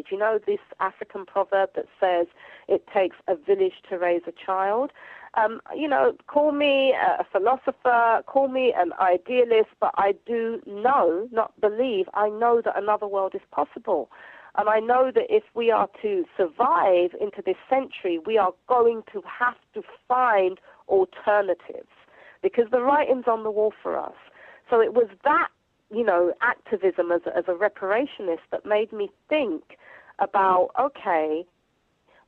village. You know, this African proverb that says it takes a village to raise a child. You know, call me a philosopher, call me an idealist, but I do know, not believe, I know that another world is possible. And I know that if we are to survive into this century, we are going to have to find alternatives, because the writing's on the wall for us. So it was that, you know, activism as a reparationist that made me think about, okay,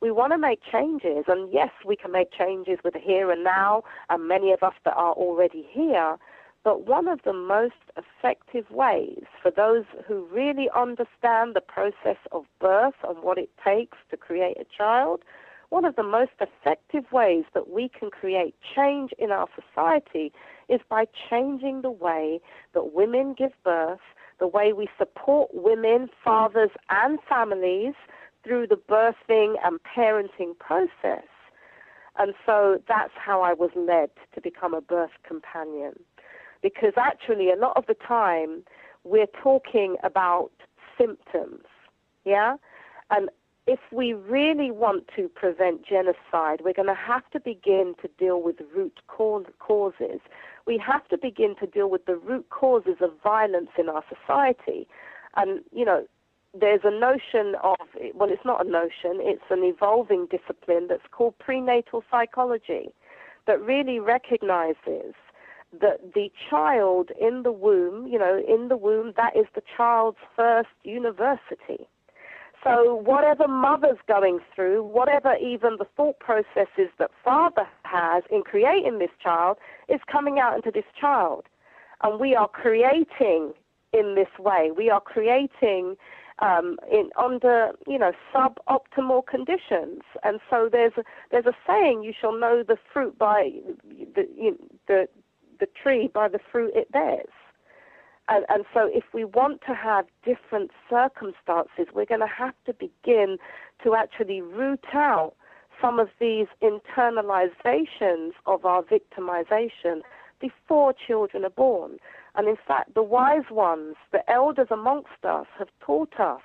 we want to make changes, and yes, we can make changes with the here and now, and many of us that are already here, but one of the most effective ways for those who really understand the process of birth and what it takes to create a child, one of the most effective ways that we can create change in our society is by changing the way that women give birth, the way we support women, fathers, and families through the birthing and parenting process. And so that's how I was led to become a birth companion. Because actually, a lot of the time, we're talking about symptoms, yeah? And if we really want to prevent genocide, we're going to have to begin to deal with root causes. We have to begin to deal with the root causes of violence in our society. And, you know, there's a notion of, well, it's not a notion, it's an evolving discipline that's called prenatal psychology that really recognizes that the child in the womb, you know, in the womb, that is the child's first university. So whatever mother's going through, whatever even the thought processes that father has in creating this child is coming out into this child. And we are creating in this way. We are creating under, you know, suboptimal conditions. And so there's a saying, you shall know the fruit by the tree by the fruit it bears. And so if we want to have different circumstances, we're going to have to begin to actually root out some of these internalizations of our victimization before children are born. And in fact, the wise ones, the elders amongst us, have taught us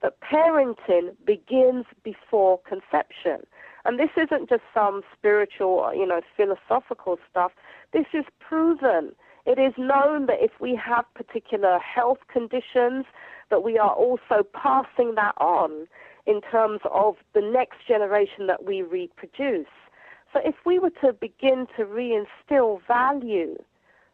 that parenting begins before conception. And this isn't just some spiritual, you know, philosophical stuff. This is proven. It is known that if we have particular health conditions, that we are also passing that on in terms of the next generation that we reproduce. So if we were to begin to reinstill value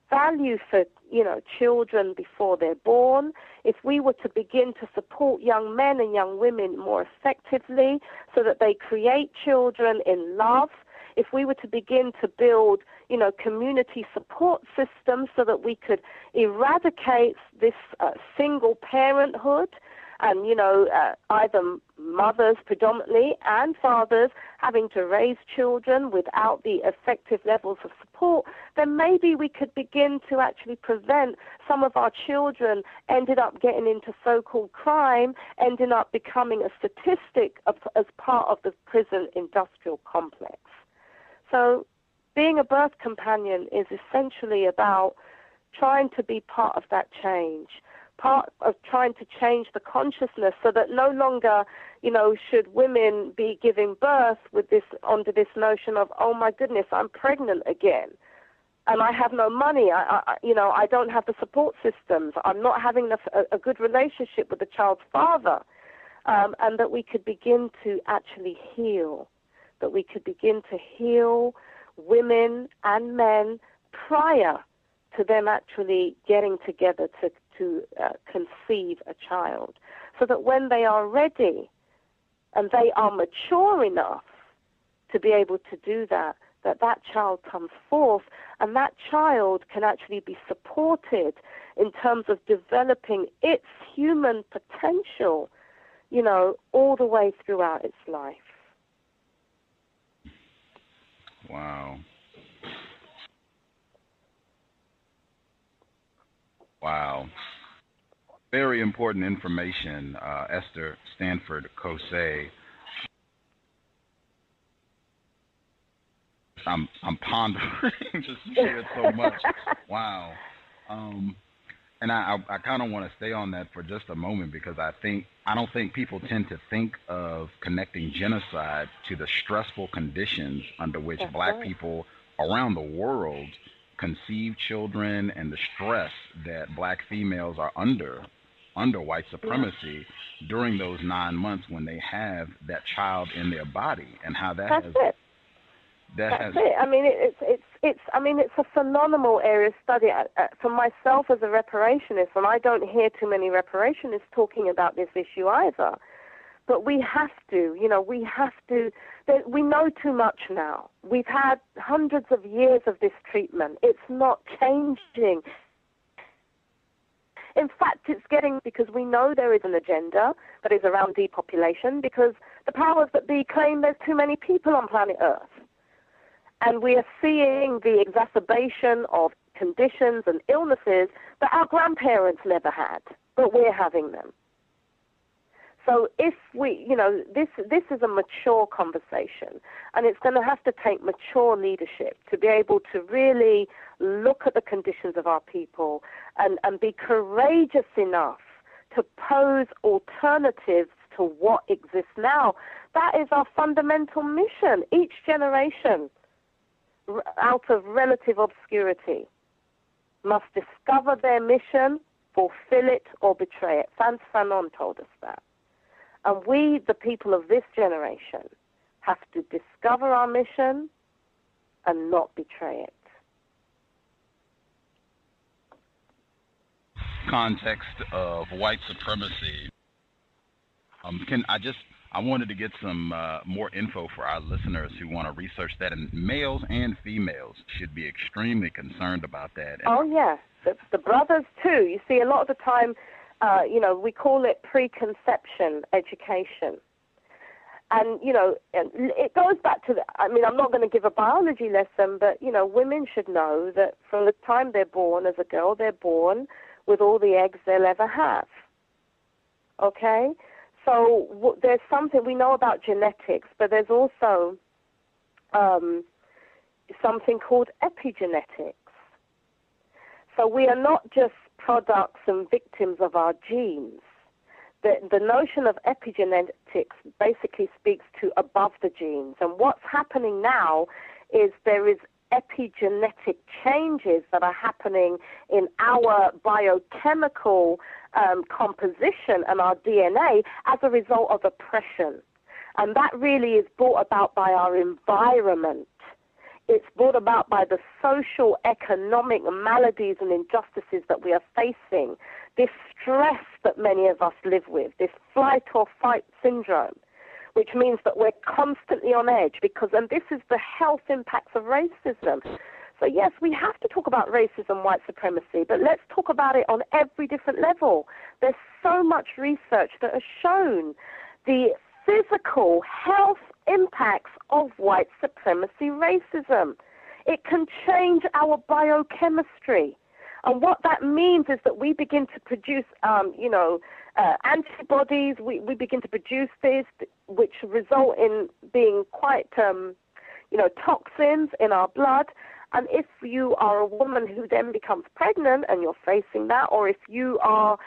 for, you know, children before they're born, if we were to begin to support young men and young women more effectively so that they create children in love, if we were to begin to build, you know, community support systems so that we could eradicate this single parenthood and, you know, either mothers predominantly and fathers having to raise children without the effective levels of support, then maybe we could begin to actually prevent some of our children ended up getting into so-called crime, ending up becoming a statistic as part of the prison industrial complex. So being a birth companion is essentially about trying to be part of that change, part of trying to change the consciousness so that no longer, you know, should women be giving birth with this, under this notion of, oh my goodness, I'm pregnant again. And I have no money, I don't have the support systems, I'm not having a good relationship with the child's father, and that we could begin to actually heal, that we could begin to heal women and men prior to them actually getting together to conceive a child, so that when they are ready and they are mature enough to be able to do that, that child comes forth, and that child can actually be supported in terms of developing its human potential, you know, all the way throughout its life. Wow. Wow. Very important information, Esther Stanford Xosei. I'm pondering, just shared so much. Wow. And I kind of want to stay on that for just a moment because I don't think people tend to think of connecting genocide to the stressful conditions under which That's black right. people around the world conceive children and the stress that black females are under white Yeah. supremacy during those 9 months when they have that child in their body, and how That's it. that That's has it. I mean, it's. I mean, it's a phenomenal area of study. For myself as a reparationist, and I don't hear too many reparationists talking about this issue either. But we have to. We have to. We know too much now. We've had hundreds of years of this treatment. It's not changing. In fact, it's getting, because we know there is an agenda that is around depopulation, because the powers that be claim there's too many people on planet Earth. And we are seeing the exacerbation of conditions and illnesses that our grandparents never had, but we're having them. So if we, this is a mature conversation, and it's going to have to take mature leadership to be able to really look at the conditions of our people and be courageous enough to pose alternatives to what exists now. That is our fundamental mission. Each generation, out of relative obscurity, must discover their mission, fulfill it, or betray it. Frantz Fanon told us that. And we, the people of this generation, have to discover our mission and not betray it. context of white supremacy. I wanted to get some more info for our listeners who want to research that, and males and females should be extremely concerned about that. Oh, yeah, the brothers too. You see, a lot of the time, we call it preconception education. And, it goes back to I'm not going to give a biology lesson, but, women should know that from the time they're born as a girl, they're born with all the eggs they'll ever have. Okay? So there's something we know about genetics, but there's also something called epigenetics. So we are not just products and victims of our genes. The notion of epigenetics basically speaks to above the genes. And what's happening now is there is epigenetic changes that are happening in our biochemical composition and our DNA as a result of oppression. And that really is brought about by our environment. It's brought about by the social, economic maladies and injustices that we are facing, this stress that many of us live with, this flight or fight syndrome, which means that we're constantly on edge and this is the health impacts of racism. So yes, we have to talk about racism, white supremacy, but let's talk about it on every different level. There's so much research that has shown the physical health impacts of white supremacy racism. It can change our biochemistry. And what that means is that we begin to produce, antibodies. We begin to produce this, which result in being quite, toxins in our blood. And if you are a woman who then becomes pregnant and you're facing that, or if you are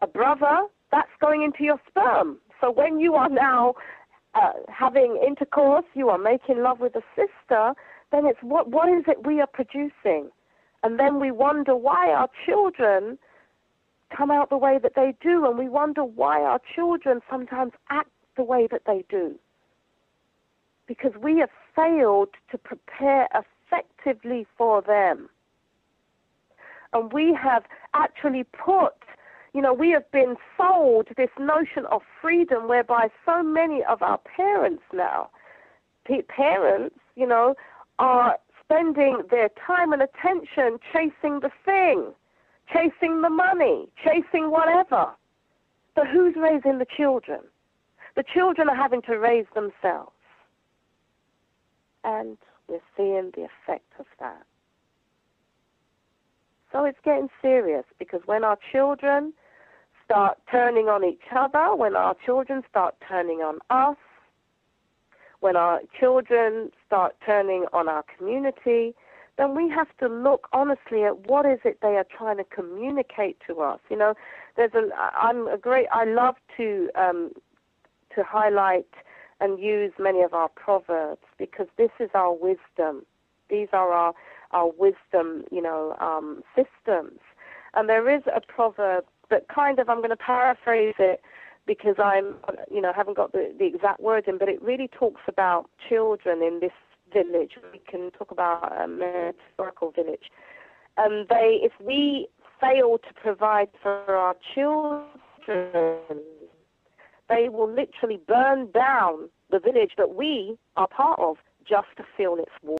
a brother, that's going into your sperm. So when you are now having intercourse, you are making love with a sister, then it's what is it we are producing? And then we wonder why our children come out the way that they do, and we wonder why our children sometimes act the way that they do. Because we have failed to prepare effectively for them. And we have actually we have been sold this notion of freedom whereby so many of our parents now, are spending their time and attention chasing the thing, chasing the money, chasing whatever. But who's raising the children? The children are having to raise themselves. And we're seeing the effect of that. So it's getting serious, because when our children start turning on each other, when our children start turning on us, when our children start turning on our community, then we have to look honestly at what is it they are trying to communicate to us. You know, I love to highlight and use many of our proverbs, because this is our wisdom. These are our wisdom, systems. And there is a proverb that kind of, I'm going to paraphrase it because haven't got the exact wording, but it really talks about children in this village. We can talk about a metaphorical village. And if we fail to provide for our children, they will literally burn down the village that we are part of just to fill its water.